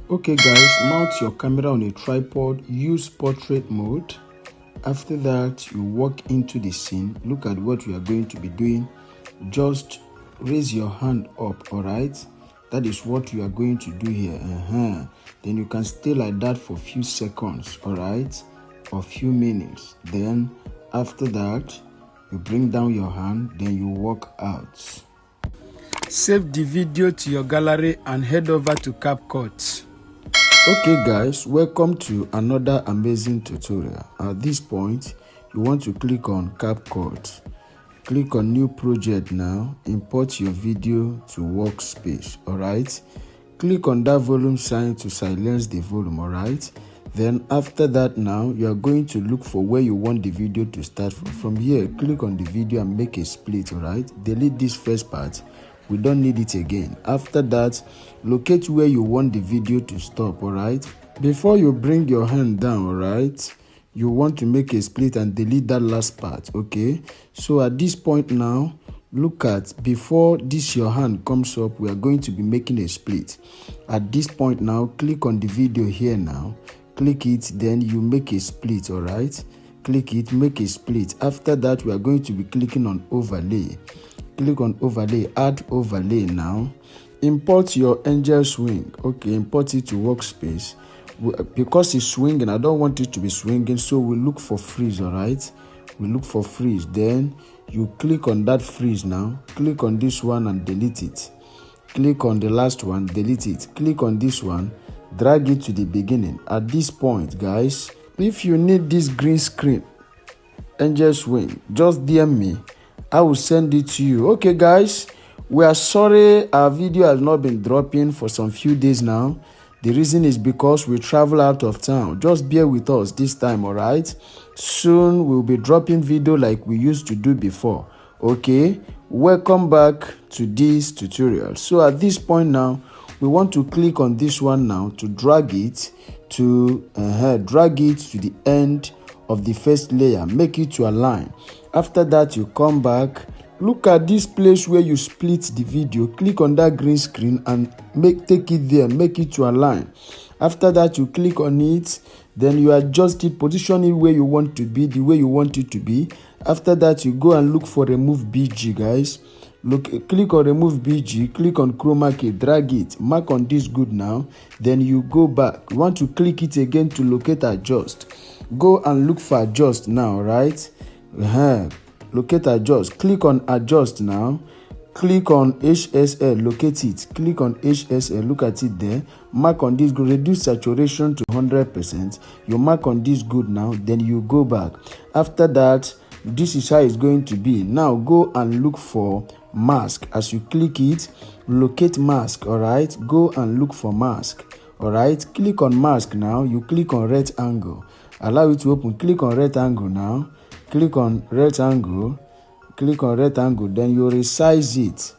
Okay guys, mount your camera on a tripod, use portrait mode. After that, you walk into the scene. Look at what we are going to be doing. Just raise your hand up, all right? That is what you are going to do here. Then you can stay like that for a few seconds, all right? Or few minutes. Then after that, you bring down your hand, then you walk out. Save the video to your gallery and head over to CapCut. Okay guys, welcome to another amazing tutorial. At this point, you want to click on CapCut. Click on new project now. Import your video to workspace, alright? Click on that volume sign to silence the volume, alright? Then after that now, you are going to look for where you want the video to start from. From here, click on the video and make a split, alright? Delete this first part. We don't need it again. After that, locate where you want the video to stop, alright? Before you bring your hand down, alright, you want to make a split and delete that last part, okay? So at this point now, look at, before this your hand comes up, we are going to be making a split. At this point now, click on the video here now. Click it, then you make a split, alright? Click it, make a split. After that, we are going to be clicking on overlay. Click on overlay, add overlay now. Import your angel swing. Okay, import it to workspace. Because it's swinging, I don't want it to be swinging, so we look for freeze, all right? We look for freeze. Then you click on that freeze now. Click on this one and delete it. Click on the last one, delete it. Click on this one, drag it to the beginning. At this point, guys, if you need this green screen angel swing, just DM me. I will send it to you. Okay guys, we are sorry our video has not been dropping for some few days now. The reason is because we travel out of town. Just bear with us this time, all right? Soon we'll be dropping video like we used to do before. Okay, welcome back to this tutorial. So at this point now, we want to click on this one now to drag it to the end of the first layer. Make it to align. After that, you come back. Look at this place where you split the video. Click on that green screen and take it there. Make it to align. After that, you click on it. Then you adjust it, position it where you want to be, the way you want it to be. After that, you go and look for remove BG, guys. Click on remove BG, click on chroma key, drag it, mark on this good now. Then you go back. You want to click it again to locate adjust. Go and look for adjust now, right? Locate adjust. Click on adjust now. Click on HSL, locate it. Click on HSL, look at it there. Mark on this good, reduce saturation to 100%. You mark on this good now, then you go back. After that, this is how it's going to be. Now go and look for mask. As you click it, locate mask, all right? Go and look for mask, all right? Click on mask now. You click on rectangle. Allow it to open. Click on rectangle now. Click on rectangle. Click on rectangle. Then you resize it.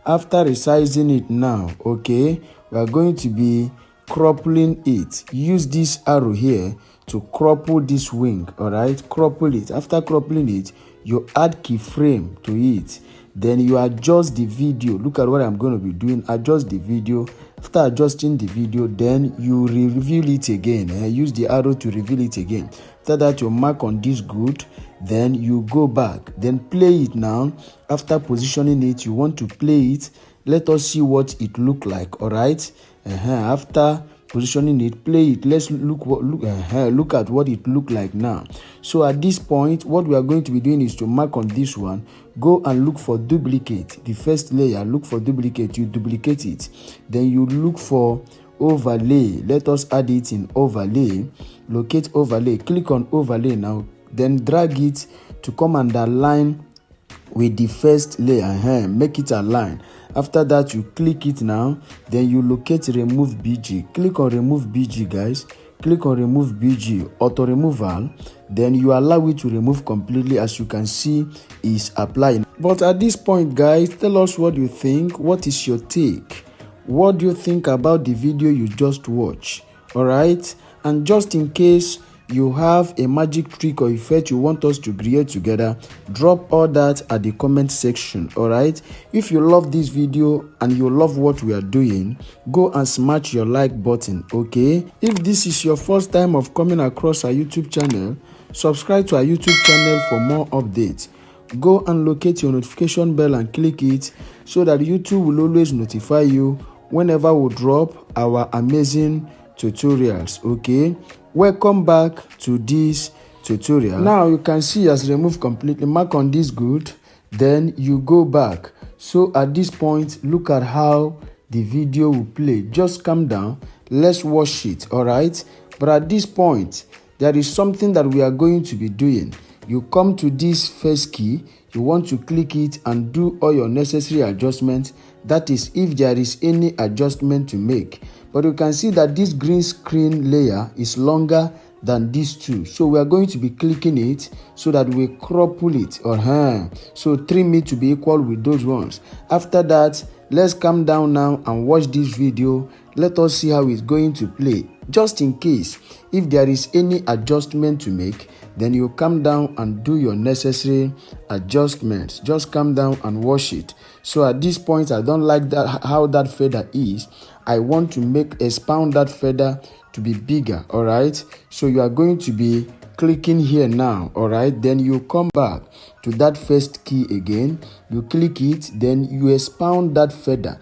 After resizing it now, okay, we are going to be cropping it. Use this arrow here to cropple this wing, all right? Cropple it. After cropping it, you add keyframe to it. Then you adjust the video. Look at what I'm going to be doing. Adjust the video. After adjusting the video, then you reveal it again. Use the arrow to reveal it again. After that, you mark on this good. Then you go back. Then play it now. After positioning it, you want to play it. Let us see what it look like. All right. After positioning it, play it. Let's look at what it look like now. So at this point, what we are going to be doing is to mark on this one. Go and look for duplicate. The first layer, look for duplicate. You duplicate it. Then you look for overlay. Let us add it in overlay. Locate overlay. Click on overlay now. Then drag it to come and align with the first layer. Make it align. After that, you click it now. Then you locate remove BG. Click on remove BG, guys. Click on remove BG, auto removal. Then you allow it to remove completely. As you can see, is applying. But at this point, guys, tell us what you think. What is your take? What do you think about the video you just watched? All right. And just in case you have a magic trick or effect you want us to create together, drop all that at the comment section. All right, if you love this video and you love what we are doing, go and smash your like button. Okay, if this is your first time of coming across our YouTube channel, subscribe to our YouTube channel for more updates. Go and locate your notification bell and click it so that YouTube will always notify you whenever we drop our amazing tutorials. Okay, welcome back to this tutorial. Now you can see has removed completely. Mark on this good, then you go back. So at this point, look at how the video will play. Just calm down, let's watch it. All right, but at this point there is something that we are going to be doing. You come to this first key, you want to click it and do all your necessary adjustments. That is if there is any adjustment to make. But you can see that this green screen layer is longer than these two. So we are going to be clicking it so that we crumple it. So trim it to be equal with those ones. After that, let's calm down now and watch this video. Let us see how it's going to play. Just in case, if there is any adjustment to make, then you come down and do your necessary adjustments. Just come down and watch it. So at this point, I don't like that how that feather is. I want to expand that feather to be bigger. All right, so you are going to be clicking here now. All right, then you come back to that first key again, you click it, then you expand that feather,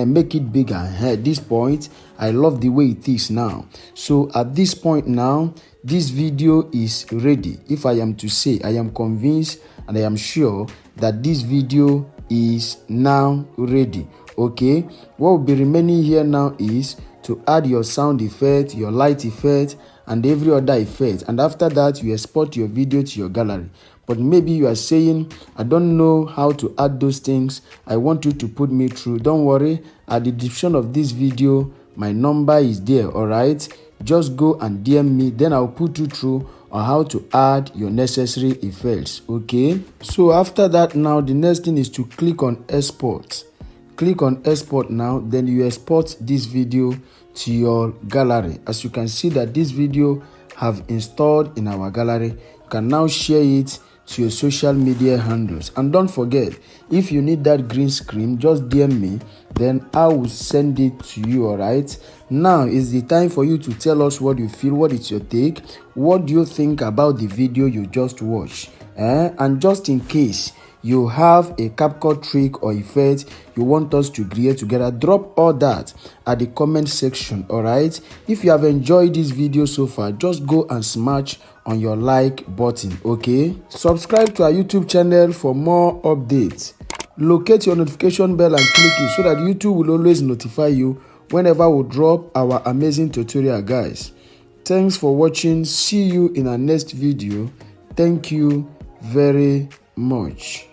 make it bigger. At this point, I love the way it is now. So at this point now, this video is ready. If I am to say, I am convinced and I am sure that this video is now ready. Okay, what will be remaining here now is to add your sound effect, your light effect, and every other effect. And after that, you export your video to your gallery. But maybe you are saying, I don't know how to add those things. I want you to put me through. Don't worry, at the description of this video, my number is there. All right, just go and DM me, then I'll put you through on how to add your necessary effects. Okay, so after that, now the next thing is to click on export. Click on export now, then you export this video to your gallery. As you can see that this video have installed in our gallery, you can now share it to your social media handles. And don't forget, if you need that green screen, just DM me, then I will send it to you. All right, now is the time for you to tell us what you feel, what is your take, what do you think about the video you just watched. And just in case you have a capcut trick or effect you want us to create together, drop all that at the comment section. All right, if you have enjoyed this video so far, just go and smash on your like button. Okay, subscribe to our YouTube channel for more updates. Locate your notification bell and click it so that YouTube will always notify you whenever we drop our amazing tutorial, guys. Thanks for watching. See you in our next video. Thank you very much.